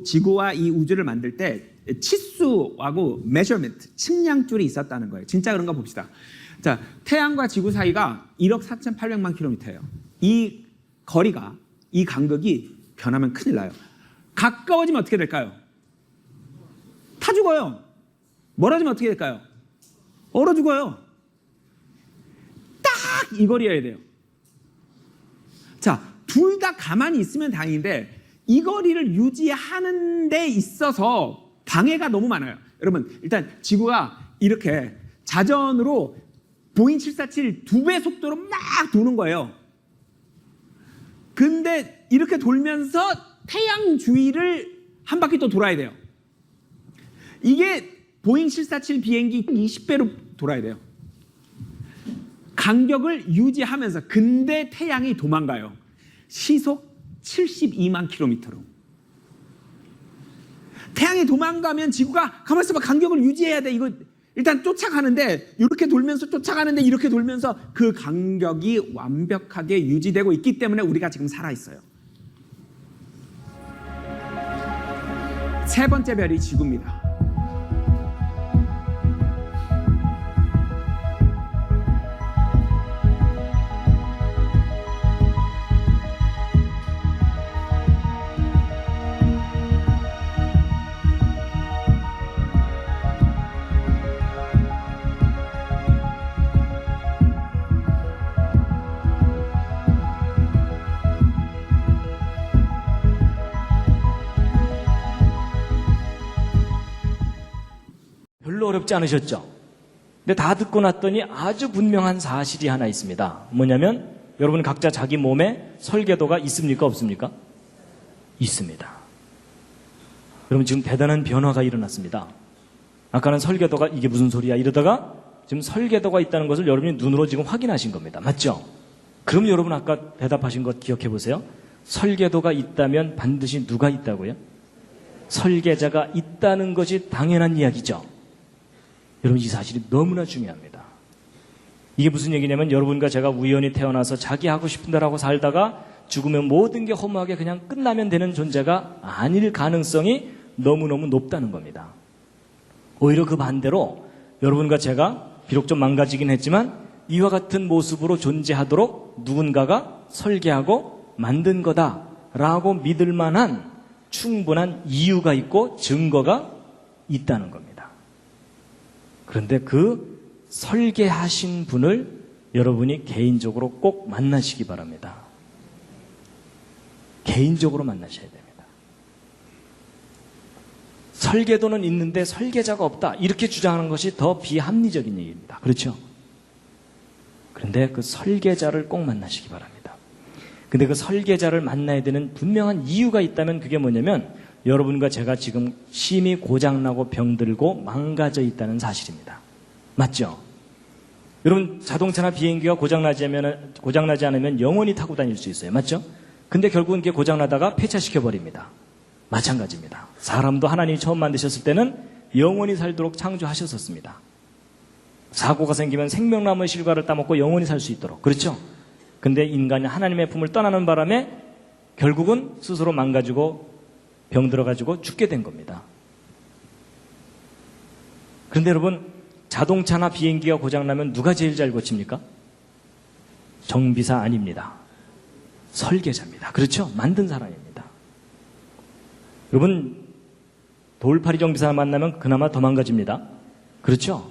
지구와 이 우주를 만들 때 치수하고 메저먼트, 측량줄이 있었다는 거예요. 진짜 그런가 봅시다. 자, 태양과 지구 사이가 1억 4,800만 킬로미터예요. 이 거리가, 이 간극이 변하면 큰일 나요. 가까워지면 어떻게 될까요? 타 죽어요. 멀어지면 어떻게 될까요? 얼어 죽어요. 딱 이 거리여야 돼요. 자, 둘 다 가만히 있으면 다행인데 이 거리를 유지하는 데 있어서 방해가 너무 많아요. 여러분, 일단 지구가 이렇게 자전으로 보잉 747 2배 속도로 막 도는 거예요. 근데 이렇게 돌면서 태양 주위를 한 바퀴 또 돌아야 돼요. 이게 보잉 747 비행기 20배로 돌아야 돼요. 간격을 유지하면서. 근데 태양이 도망가요. 시속 72만 킬로미터로. 태양이 도망가면 지구가 가만히 있어봐, 간격을 유지해야 돼. 이거 일단 쫓아가는데, 이렇게 돌면서 쫓아가는데, 이렇게 돌면서 그 간격이 완벽하게 유지되고 있기 때문에 우리가 지금 살아있어요. 세 번째 별이 지구입니다. 별로 어렵지 않으셨죠? 근데 다 듣고 났더니 아주 분명한 사실이 하나 있습니다. 뭐냐면 여러분 각자 자기 몸에 설계도가 있습니까? 없습니까? 있습니다. 여러분 지금 대단한 변화가 일어났습니다. 아까는 설계도가 이게 무슨 소리야 이러다가 지금 설계도가 있다는 것을 여러분이 눈으로 지금 확인하신 겁니다. 맞죠? 그럼 여러분 아까 대답하신 것 기억해 보세요. 설계도가 있다면 반드시 누가 있다고요? 설계자가 있다는 것이 당연한 이야기죠. 여러분 이 사실이 너무나 중요합니다. 이게 무슨 얘기냐면 여러분과 제가 우연히 태어나서 자기 하고 싶은 대로 하고 살다가 죽으면 모든 게 허무하게 그냥 끝나면 되는 존재가 아닐 가능성이 너무너무 높다는 겁니다. 오히려 그 반대로 여러분과 제가 비록 좀 망가지긴 했지만 이와 같은 모습으로 존재하도록 누군가가 설계하고 만든 거다라고 믿을 만한 충분한 이유가 있고 증거가 있다는 겁니다. 그런데 그 설계하신 분을 여러분이 개인적으로 꼭 만나시기 바랍니다. 개인적으로 만나셔야 됩니다. 설계도는 있는데 설계자가 없다 이렇게 주장하는 것이 더 비합리적인 얘기입니다. 그렇죠? 그런데 그 설계자를 꼭 만나시기 바랍니다. 근데 그 설계자를 만나야 되는 분명한 이유가 있다면 그게 뭐냐면 여러분과 제가 지금 심히 고장나고 병들고 망가져 있다는 사실입니다. 맞죠? 여러분 자동차나 비행기가 고장나지 않으면 영원히 타고 다닐 수 있어요. 맞죠? 근데 결국은 그게 고장나다가 폐차시켜버립니다. 마찬가지입니다. 사람도 하나님이 처음 만드셨을 때는 영원히 살도록 창조하셨었습니다. 사고가 생기면 생명나무의 실과를 따먹고 영원히 살 수 있도록. 그렇죠? 근데 인간이 하나님의 품을 떠나는 바람에 결국은 스스로 망가지고 병들어가지고 죽게 된 겁니다. 그런데 여러분 자동차나 비행기가 고장나면 누가 제일 잘 고칩니까? 정비사 아닙니다. 설계자입니다. 그렇죠? 만든 사람입니다. 여러분 돌팔이 정비사 만나면 그나마 더 망가집니다. 그렇죠?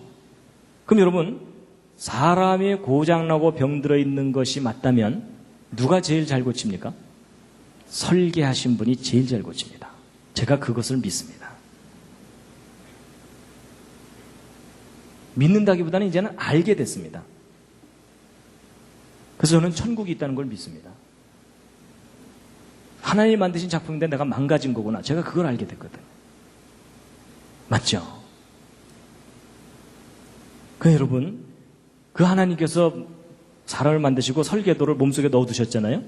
그럼 여러분 사람이 고장나고 병들어 있는 것이 맞다면 누가 제일 잘 고칩니까? 설계하신 분이 제일 잘 고칩니다. 제가 그것을 믿습니다. 믿는다기보다는 이제는 알게 됐습니다. 그래서 저는 천국이 있다는 걸 믿습니다. 하나님이 만드신 작품인데 내가 망가진 거구나. 제가 그걸 알게 됐거든요. 맞죠? 그 여러분, 그 하나님께서 사람을 만드시고 설계도를 몸속에 넣어두셨잖아요.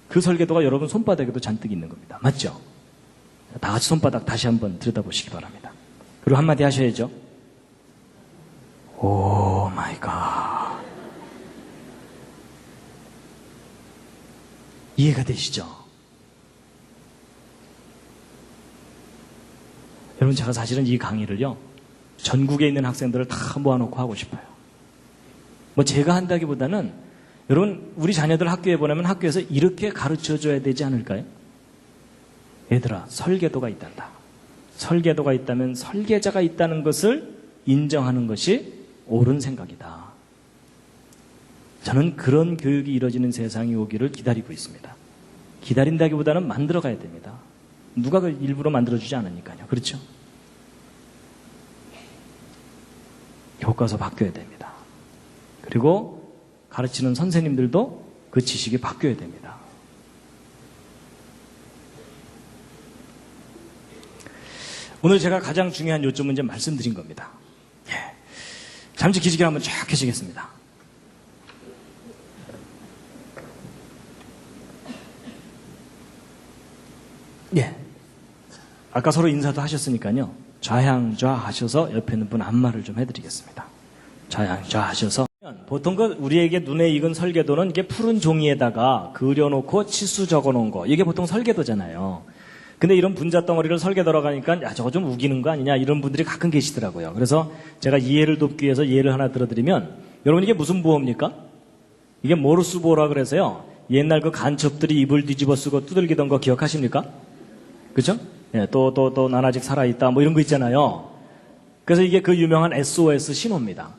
그 설계도가 여러분 손바닥에도 잔뜩 있는 겁니다. 맞죠? 다 같이 손바닥 다시 한번 들여다보시기 바랍니다. 그리고 한마디 하셔야죠. 오 마이 갓. 이해가 되시죠? 여러분, 제가 사실은 이 강의를요, 전국에 있는 학생들을 다 모아놓고 하고 싶어요. 뭐 제가 한다기보다는 여러분, 우리 자녀들 학교에 보내면 학교에서 이렇게 가르쳐줘야 되지 않을까요? 얘들아, 설계도가 있단다. 설계도가 있다면 설계자가 있다는 것을 인정하는 것이 옳은 생각이다. 저는 그런 교육이 이루어지는 세상이 오기를 기다리고 있습니다. 기다린다기보다는 만들어가야 됩니다. 누가 그 일부러 만들어주지 않으니까요. 그렇죠? 교과서 바뀌어야 됩니다. 그리고 가르치는 선생님들도 그 지식이 바뀌어야 됩니다. 오늘 제가 가장 중요한 요점은 이제 말씀드린 겁니다. 예. 잠시 기지개를 한번 쫙 켜시겠습니다. 예. 아까 서로 인사도 하셨으니까요. 좌향좌 하셔서 옆에 있는 분 안마를 좀 해드리겠습니다. 좌향좌 하셔서. 보통 우리에게 눈에 익은 설계도는 이게 푸른 종이에다가 그려놓고 치수 적어놓은 거. 이게 보통 설계도잖아요. 근데 이런 분자 덩어리를 설계도라고 하니까 야, 저거 좀 우기는 거 아니냐 이런 분들이 가끔 계시더라고요. 그래서 제가 이해를 돕기 위해서 예를 하나 들어드리면 여러분 이게 무슨 부호입니까? 이게 모르스 부호라 그래서요. 옛날 그 간첩들이 이불 뒤집어 쓰고 두들기던 거 기억하십니까? 그죠? 예, 또 나나직 살아있다 뭐 이런 거 있잖아요. 그래서 이게 그 유명한 SOS 신호입니다.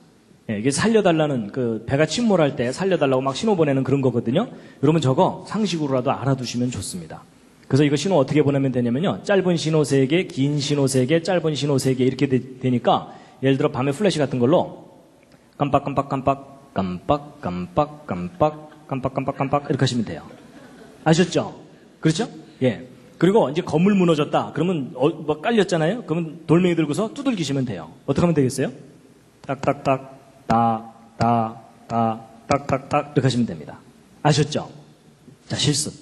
예, 이게 살려달라는 그 배가 침몰할 때 살려달라고 막 신호 보내는 그런 거거든요. 여러분 저거 상식으로라도 알아두시면 좋습니다. 그래서 이거 신호 어떻게 보내면 되냐면요. 짧은 신호 3개, 긴 신호 3개, 짧은 신호 3개 이렇게 되니까 예를 들어 밤에 플래시 같은 걸로 깜빡깜빡깜빡 깜빡깜빡 깜빡 깜빡깜빡깜빡 이렇게 하시면 돼요. 아셨죠? 그렇죠? 예. 그리고 이제 건물 무너졌다. 그러면 뭐 깔렸잖아요. 그러면 돌멩이 들고서 두들기시면 돼요. 어떻게 하면 되겠어요? 딱딱딱 딱딱딱 이렇게 하시면 됩니다. 아셨죠? 자, 실습.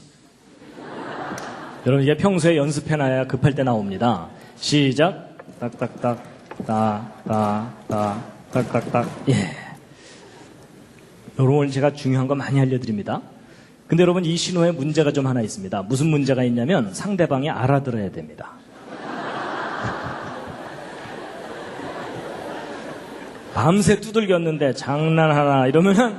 여러분 이게 평소에 연습해놔야 급할 때 나옵니다. 시작. 딱딱딱 딱딱딱 예. 여러분 제가 중요한 거 많이 알려드립니다. 근데 여러분 이 신호에 문제가 좀 하나 있습니다. 무슨 문제가 있냐면 상대방이 알아들어야 됩니다. 밤새 두들겼는데 장난하나 이러면은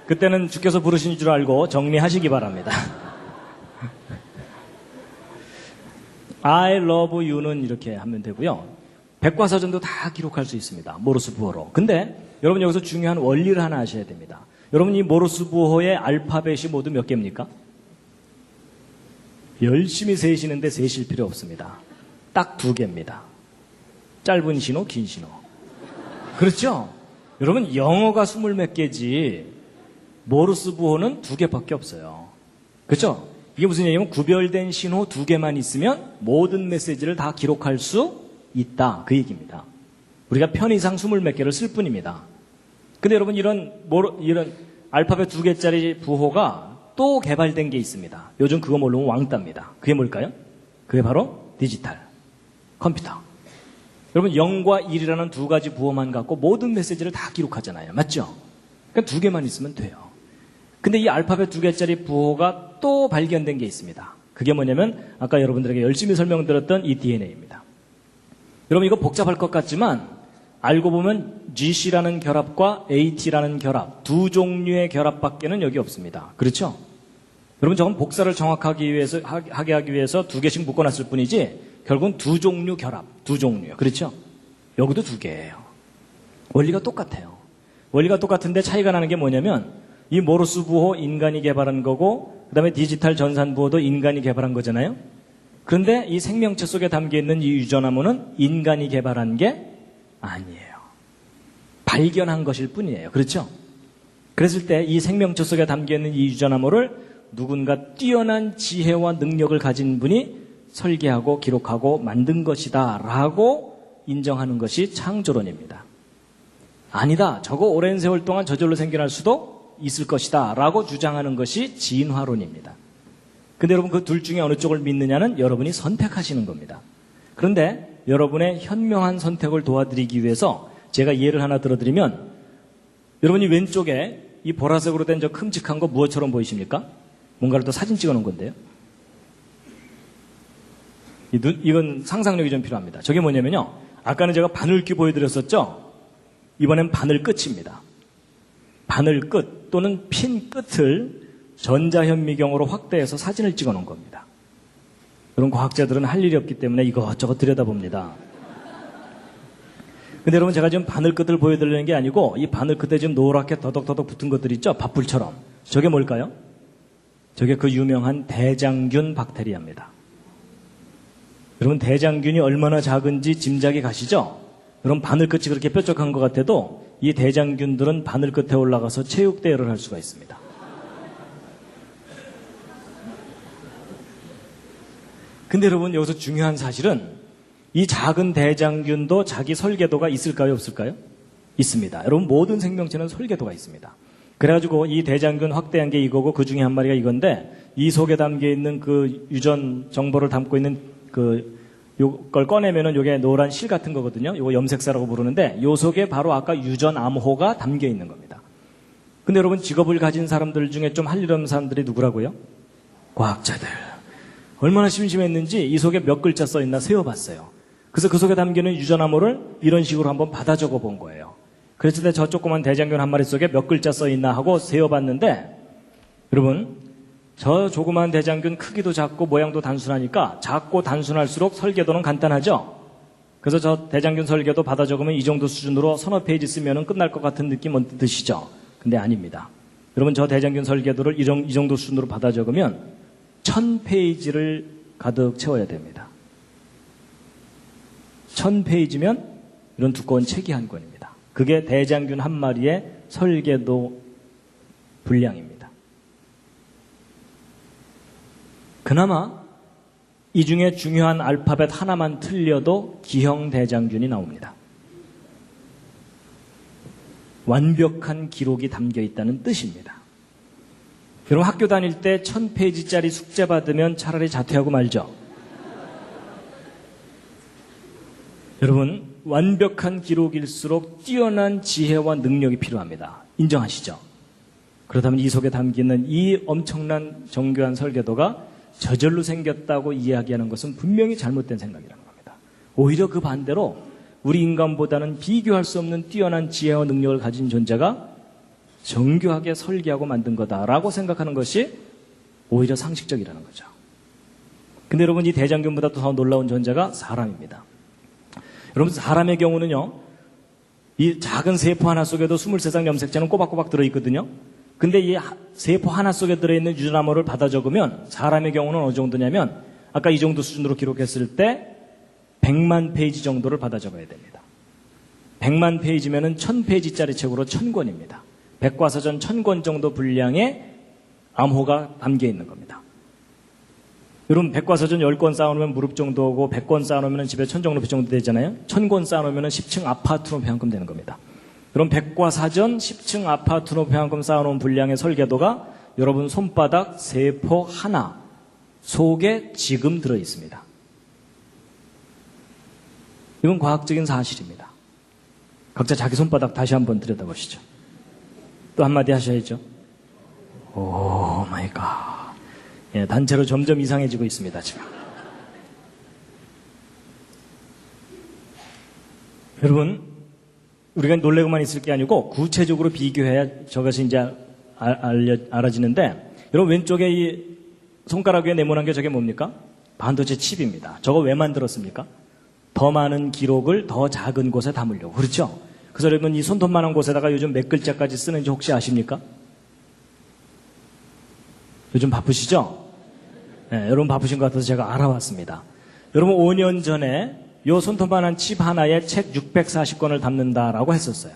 그때는 주께서 부르신 줄 알고 정리하시기 바랍니다. I love you는 이렇게 하면 되고요. 백과사전도 다 기록할 수 있습니다. 모르스 부호로. 근데 여러분 여기서 중요한 원리를 하나 아셔야 됩니다. 여러분 이 모르스 부호의 알파벳이 모두 몇 개입니까? 열심히 세시는데 세실 필요 없습니다. 딱 2개입니다. 짧은 신호, 긴 신호. 그렇죠? 여러분 영어가 20몇 개지 모르스 부호는 2개밖에 없어요. 그렇죠? 이게 무슨 얘기냐면 구별된 신호 2개만 있으면 모든 메시지를 다 기록할 수 있다. 그 얘기입니다. 우리가 편의상 20몇 개를 쓸 뿐입니다. 근데 여러분 이런 알파벳 2개짜리 부호가 또 개발된 게 있습니다. 요즘 그거 모르면 왕따입니다. 그게 뭘까요? 그게 바로 디지털 컴퓨터. 여러분 0과 1이라는 2가지 부호만 갖고 모든 메시지를 다 기록하잖아요. 맞죠? 그러니까 2개만 있으면 돼요. 근데 이 알파벳 2개짜리 부호가 또 발견된 게 있습니다. 그게 뭐냐면 아까 여러분들에게 열심히 설명드렸던 이 DNA입니다. 여러분 이거 복잡할 것 같지만 알고 보면 GC라는 결합과 AT라는 결합 2 종류의 결합밖에는 여기 없습니다. 그렇죠? 여러분 저건 복사를 정확하게 하게 하기 위해서 2개씩 묶어놨을 뿐이지 결국은 2 종류 결합 2 종류요. 그렇죠? 여기도 2개예요. 원리가 똑같아요. 원리가 똑같은데 차이가 나는 게 뭐냐면 이 모르스 부호 인간이 개발한 거고 그 다음에 디지털 전산 부호도 인간이 개발한 거잖아요. 그런데 이 생명체 속에 담겨있는 이 유전암호는 인간이 개발한 게 아니에요. 발견한 것일 뿐이에요. 그렇죠? 그랬을 때 이 생명체 속에 담겨있는 이 유전암호를 누군가 뛰어난 지혜와 능력을 가진 분이 설계하고 기록하고 만든 것이다 라고 인정하는 것이 창조론입니다. 아니다. 저거 오랜 세월 동안 저절로 생겨날 수도 있을 것이다 라고 주장하는 것이 진화론입니다. 근데 여러분 그 둘 중에 어느 쪽을 믿느냐는 여러분이 선택하시는 겁니다. 그런데 여러분의 현명한 선택을 도와드리기 위해서 제가 예를 하나 들어드리면 여러분이 왼쪽에 이 보라색으로 된 저 큼직한 거 무엇처럼 보이십니까? 뭔가를 또 사진 찍어 놓은 건데요. 이건 상상력이 좀 필요합니다. 저게 뭐냐면요. 아까는 제가 바늘귀 보여드렸었죠? 이번엔 바늘 끝입니다. 바늘 끝 또는 핀 끝을 전자현미경으로 확대해서 사진을 찍어 놓은 겁니다. 그런 과학자들은 할 일이 없기 때문에 이것저것 들여다봅니다. 근데 여러분 제가 지금 바늘 끝을 보여드리는 게 아니고 이 바늘 끝에 지금 노랗게 더덕더덕 붙은 것들 있죠? 밥풀처럼. 저게 뭘까요? 저게 그 유명한 대장균 박테리아입니다. 여러분 대장균이 얼마나 작은지 짐작이 가시죠? 그럼 바늘 끝이 그렇게 뾰족한 것 같아도 이 대장균들은 바늘 끝에 올라가서 체육대회를 할 수가 있습니다. 근데 여러분 여기서 중요한 사실은 이 작은 대장균도 자기 설계도가 있을까요? 없을까요? 있습니다. 여러분 모든 생명체는 설계도가 있습니다. 그래가지고 이 대장균 확대한 게 이거고 그 중에 한 마리가 이건데 이 속에 담겨 있는 그 유전 정보를 담고 있는 요걸 꺼내면은 요게 노란 실 같은 거거든요. 요거 염색사라고 부르는데 요 속에 바로 아까 유전 암호가 담겨 있는 겁니다. 근데 여러분 직업을 가진 사람들 중에 좀 할 일 없는 사람들이 누구라고요? 과학자들. 얼마나 심심했는지 이 속에 몇 글자 써 있나 세어봤어요. 그래서 그 속에 담기는 유전 암호를 이런 식으로 한번 받아 적어 본 거예요. 그랬을 때 저 조그만 대장균 한 마리 속에 몇 글자 써 있나 하고 세어봤는데 여러분 저 조그만 대장균 크기도 작고 모양도 단순하니까 작고 단순할수록 설계도는 간단하죠. 그래서 저 대장균 설계도 받아 적으면 이 정도 수준으로 서너 페이지 쓰면 끝날 것 같은 느낌 언뜻 드시죠? 근데 아닙니다. 여러분 저 대장균 설계도를 이 정도 수준으로 받아 적으면 1000페이지를 가득 채워야 됩니다. 1000페이지면 이런 두꺼운 책이 한 권입니다. 그게 대장균 한 마리의 설계도 분량입니다. 그나마 이 중에 중요한 알파벳 하나만 틀려도 기형 대장균이 나옵니다. 완벽한 기록이 담겨 있다는 뜻입니다. 여러분 학교 다닐 때 1000페이지짜리 숙제 받으면 차라리 자퇴하고 말죠. 여러분 완벽한 기록일수록 뛰어난 지혜와 능력이 필요합니다. 인정하시죠? 그렇다면 이 속에 담기는 이 엄청난 정교한 설계도가 저절로 생겼다고 이야기하는 것은 분명히 잘못된 생각이라는 겁니다. 오히려 그 반대로 우리 인간보다는 비교할 수 없는 뛰어난 지혜와 능력을 가진 존재가 정교하게 설계하고 만든 거다라고 생각하는 것이 오히려 상식적이라는 거죠. 근데 여러분 이 대장균보다 더 놀라운 존재가 사람입니다. 여러분 사람의 경우는요, 이 작은 세포 하나 속에도 23장 염색체는 꼬박꼬박 들어있거든요. 근데 이 세포 하나 속에 들어있는 유전 암호를 받아 적으면 사람의 경우는 어느 정도냐면 아까 이 정도 수준으로 기록했을 때 100만 페이지 정도를 받아 적어야 됩니다. 100만 페이지면은 1000페이지짜리 책으로 1000권입니다. 백과사전 1000권 정도 분량의 암호가 담겨 있는 겁니다. 여러분 백과사전 10권 쌓아놓으면 무릎 정도 오고 100권 쌓아놓으면 집에 천정높이 정도 되잖아요. 1000권 쌓아놓으면 10층 아파트 높이 한 건 되는 겁니다. 여러분 백과사전 10층 아파트 높이 한 건 쌓아놓은 분량의 설계도가 여러분 손바닥 세포 하나 속에 지금 들어있습니다. 이건 과학적인 사실입니다. 각자 자기 손바닥 다시 한번 들여다보시죠. 또 한마디 하셔야죠. 오 마이 갓. 예, 단체로 점점 이상해지고 있습니다, 지금. 여러분, 우리가 놀래고만 있을 게 아니고 구체적으로 비교해야 저것이 이제 알아지는데, 여러분 왼쪽에 이 손가락 위에 네모난 게 저게 뭡니까? 반도체 칩입니다. 저거 왜 만들었습니까? 더 많은 기록을 더 작은 곳에 담으려고. 그렇죠? 그래서 여러분 이 손톱만한 곳에다가 요즘 몇 글자까지 쓰는지 혹시 아십니까? 요즘 바쁘시죠? 네, 여러분 바쁘신 것 같아서 제가 알아봤습니다. 여러분 5년 전에 요 손톱만한 칩 하나에 책 640권을 담는다라고 했었어요.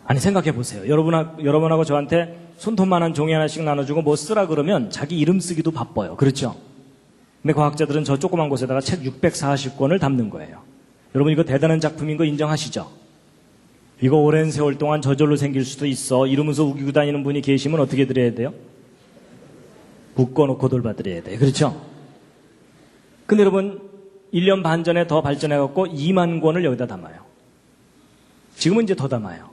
아니 생각해 보세요. 여러분하고 저한테 손톱만한 종이 하나씩 나눠주고 뭐 쓰라 그러면 자기 이름 쓰기도 바빠요. 그렇죠? 근데 과학자들은 저 조그만 곳에다가 책 640권을 담는 거예요. 여러분 이거 대단한 작품인 거 인정하시죠? 이거 오랜 세월 동안 저절로 생길 수도 있어 이러면서 우기고 다니는 분이 계시면 어떻게 드려야 돼요? 묶어놓고 돌봐드려야 돼요. 그렇죠? 근데 여러분 1년 반 전에 더 발전해갖고 2만 권을 여기다 담아요. 지금은 이제 더 담아요.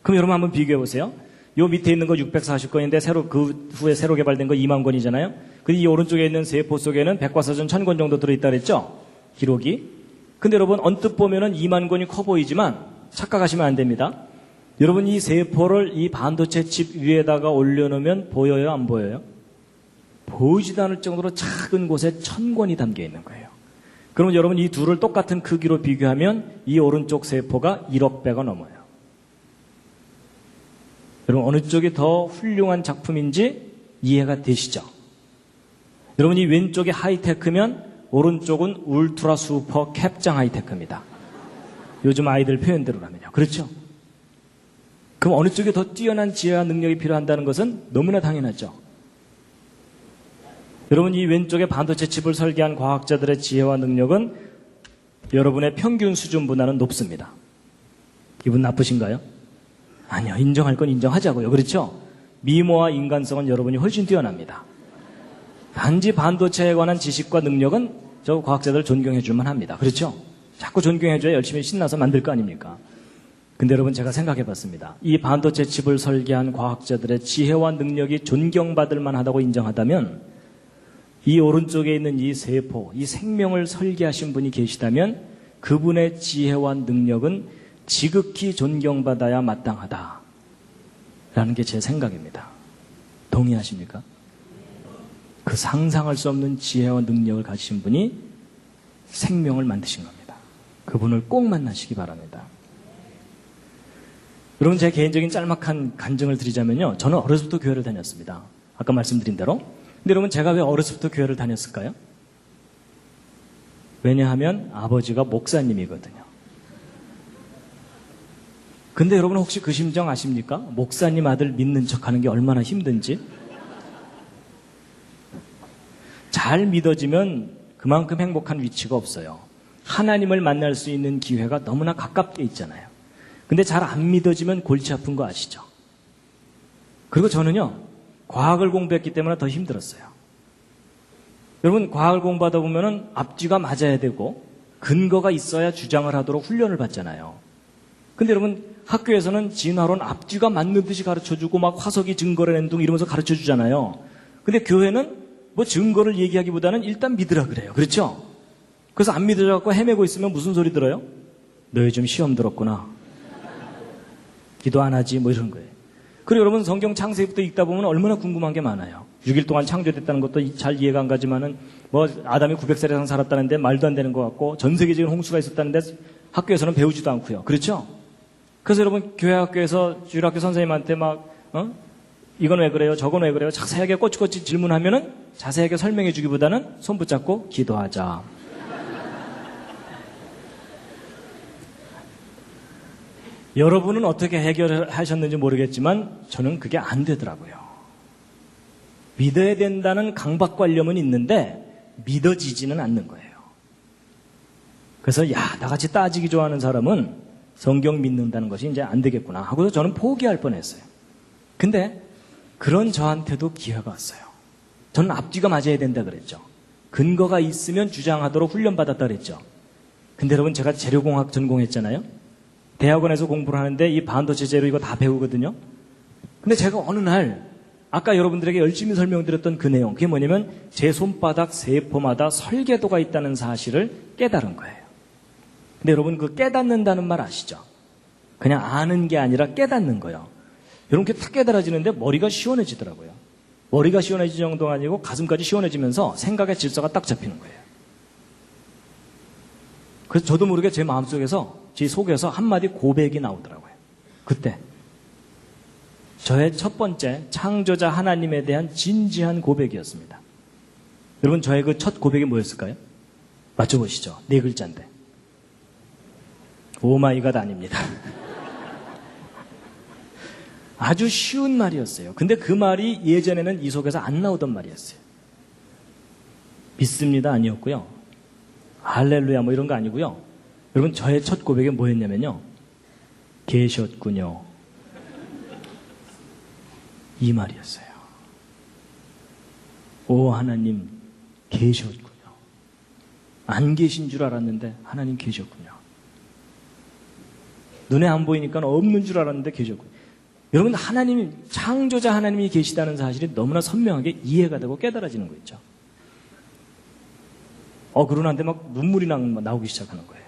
그럼 여러분 한번 비교해보세요. 요 밑에 있는 거 640권인데 그 후에 새로 개발된 거 2만 권이잖아요. 근데 이 오른쪽에 있는 세포 속에는 백과사전 1000권 정도 들어있다 그랬죠? 기록이. 근데 여러분 언뜻 보면은 2만 권이 커 보이지만 착각하시면 안 됩니다. 여러분 이 세포를 이 반도체 칩 위에다가 올려놓으면 보여요? 안 보여요? 보이지도 않을 정도로 작은 곳에 1000권이 담겨 있는 거예요. 그러면 여러분 이 둘을 똑같은 크기로 비교하면 이 오른쪽 세포가 1억 배가 넘어요. 여러분 어느 쪽이 더 훌륭한 작품인지 이해가 되시죠? 여러분 이 왼쪽이 하이테크면 오른쪽은 울트라 슈퍼 캡장 하이테크입니다. 요즘 아이들 표현대로라면요. 그렇죠? 그럼 어느 쪽이 더 뛰어난 지혜와 능력이 필요한다는 것은 너무나 당연하죠. 여러분 이 왼쪽에 반도체 칩을 설계한 과학자들의 지혜와 능력은 여러분의 평균 수준보다는 높습니다. 기분 나쁘신가요? 아니요. 인정할 건 인정하자고요. 그렇죠? 미모와 인간성은 여러분이 훨씬 뛰어납니다. 단지 반도체에 관한 지식과 능력은 저 과학자들 존경해 줄만 합니다. 그렇죠? 자꾸 존경해 줘야 열심히 신나서 만들 거 아닙니까? 근데 여러분 제가 생각해 봤습니다. 이 반도체 칩을 설계한 과학자들의 지혜와 능력이 존경받을 만하다고 인정하다면 이 오른쪽에 있는 이 세포, 이 생명을 설계하신 분이 계시다면 그분의 지혜와 능력은 지극히 존경받아야 마땅하다. 라는 게 제 생각입니다. 동의하십니까? 그 상상할 수 없는 지혜와 능력을 가지신 분이 생명을 만드신 겁니다. 그분을 꼭 만나시기 바랍니다. 여러분 제 개인적인 짤막한 간증을 드리자면요. 저는 어렸을 때부터 교회를 다녔습니다. 아까 말씀드린 대로. 근데 여러분 제가 왜 어렸을 때부터 교회를 다녔을까요? 왜냐하면 아버지가 목사님이거든요. 근데 여러분 혹시 그 심정 아십니까? 목사님 아들 믿는 척하는 게 얼마나 힘든지. 잘 믿어지면 그만큼 행복한 위치가 없어요. 하나님을 만날 수 있는 기회가 너무나 가깝게 있잖아요. 근데 잘 안 믿어지면 골치 아픈 거 아시죠? 그리고 저는요, 과학을 공부했기 때문에 더 힘들었어요. 여러분, 과학을 공부하다 보면은 앞뒤가 맞아야 되고 근거가 있어야 주장을 하도록 훈련을 받잖아요. 근데 여러분, 학교에서는 진화론 앞뒤가 맞는 듯이 가르쳐주고 막 화석이 증거를 낸둥 이러면서 가르쳐주잖아요. 근데 교회는 뭐 증거를 얘기하기보다는 일단 믿으라 그래요. 그렇죠? 그래서 안 믿어갖고 헤매고 있으면 무슨 소리 들어요? 너 요즘 시험 들었구나. 기도 안 하지 뭐 이런 거예요. 그리고 여러분 성경 창세기부터 읽다 보면 얼마나 궁금한 게 많아요. 6일 동안 창조됐다는 것도 잘 이해가 안 가지만은 뭐 아담이 900살 이상 살았다는데 말도 안 되는 것 같고 전 세계적인 홍수가 있었다는데 학교에서는 배우지도 않고요. 그렇죠? 그래서 여러분 교회 학교에서 주일학교 선생님한테 막 이건 왜 그래요? 저건 왜 그래요? 자세하게 꼬치꼬치 질문하면은 자세하게 설명해 주기보다는 손 붙잡고 기도하자. 여러분은 어떻게 해결하셨는지 모르겠지만 저는 그게 안 되더라고요. 믿어야 된다는 강박관념은 있는데 믿어지지는 않는 거예요. 그래서 나같이 따지기 좋아하는 사람은 성경 믿는다는 것이 이제 안 되겠구나 하고서 저는 포기할 뻔했어요. 근데 그런 저한테도 기회가 왔어요. 저는 앞뒤가 맞아야 된다 그랬죠. 근거가 있으면 주장하도록 훈련받았다 그랬죠. 근데 여러분 제가 재료공학 전공했잖아요. 대학원에서 공부를 하는데 이 반도체 재료 이거 다 배우거든요. 근데 제가 어느 날 아까 여러분들에게 열심히 설명드렸던 그 내용, 그게 뭐냐면 제 손바닥 세포마다 설계도가 있다는 사실을 깨달은 거예요. 근데 여러분 그 깨닫는다는 말 아시죠? 그냥 아는 게 아니라 깨닫는 거예요. 여러분 그게 탁 깨달아지는데 머리가 시원해지더라고요. 머리가 시원해질 정도가 아니고 가슴까지 시원해지면서 생각의 질서가 딱 잡히는 거예요. 그래서 저도 모르게 제 마음속에서 제 속에서 한마디 고백이 나오더라고요. 그때 저의 첫 번째 창조자 하나님에 대한 진지한 고백이었습니다. 여러분 저의 그 첫 고백이 뭐였을까요? 맞춰보시죠. 4글자인데 오마이갓 아닙니다. 아주 쉬운 말이었어요. 근데 그 말이 예전에는 이 속에서 안 나오던 말이었어요. 믿습니다 아니었고요. 할렐루야 뭐 이런 거 아니고요. 여러분 저의 첫 고백이 뭐였냐면요. 계셨군요. 이 말이었어요. 오 하나님 계셨군요. 안 계신 줄 알았는데 하나님 계셨군요. 눈에 안 보이니까 없는 줄 알았는데 계셨군요. 여러분, 하나님, 창조자 하나님이 계시다는 사실이 너무나 선명하게 이해가 되고 깨달아지는 거 있죠. 그러는데 막 눈물이 나오기 시작하는 거예요.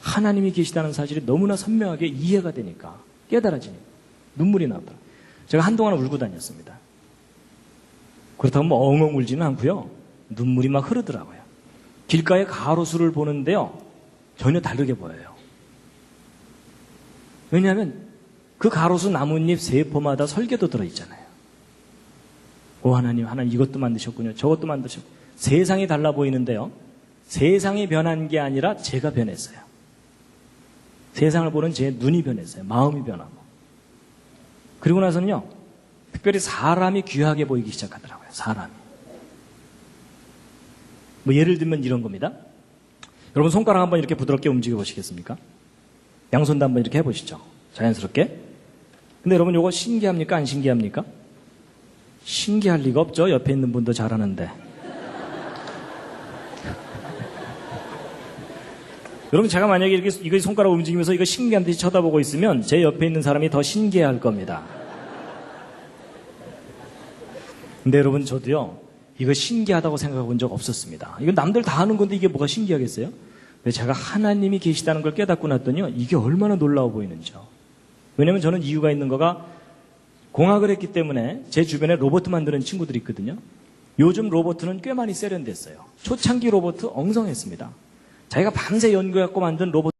하나님이 계시다는 사실이 너무나 선명하게 이해가 되니까, 깨달아지니까 눈물이 나더라고요. 제가 한동안 울고 다녔습니다. 그렇다고 뭐 엉엉 울지는 않고요. 눈물이 막 흐르더라고요. 길가에 가로수를 보는데요. 전혀 다르게 보여요. 왜냐하면 그 가로수 나뭇잎 세포마다 설계도 들어있잖아요. 오 하나님, 하나님 이것도 만드셨군요. 저것도 만드셨군요. 세상이 달라 보이는데요. 세상이 변한 게 아니라 제가 변했어요. 세상을 보는 제 눈이 변했어요. 마음이 변하고. 그리고 나서는요. 특별히 사람이 귀하게 보이기 시작하더라고요. 사람이. 뭐 예를 들면 이런 겁니다. 여러분 손가락 한번 이렇게 부드럽게 움직여 보시겠습니까? 양손도 한번 이렇게 해보시죠. 자연스럽게. 근데 여러분 이거 신기합니까? 안 신기합니까? 신기할 리가 없죠. 옆에 있는 분도 잘하는데. 여러분 제가 만약에 이거 손가락 움직이면서 이거 신기한 듯이 쳐다보고 있으면 제 옆에 있는 사람이 더 신기해할 겁니다. 근데 여러분 저도요. 이거 신기하다고 생각해 본 적 없었습니다. 이거 남들 다 하는 건데 이게 뭐가 신기하겠어요? 근데 제가 하나님이 계시다는 걸 깨닫고 났더니요. 이게 얼마나 놀라워 보이는지요. 왜냐면 저는 이유가 있는 거가 공학을 했기 때문에 제 주변에 로봇 만드는 친구들이 있거든요. 요즘 로봇은 꽤 많이 세련됐어요. 초창기 로봇 엉성했습니다. 자기가 밤새 연구해갖고 만든 로봇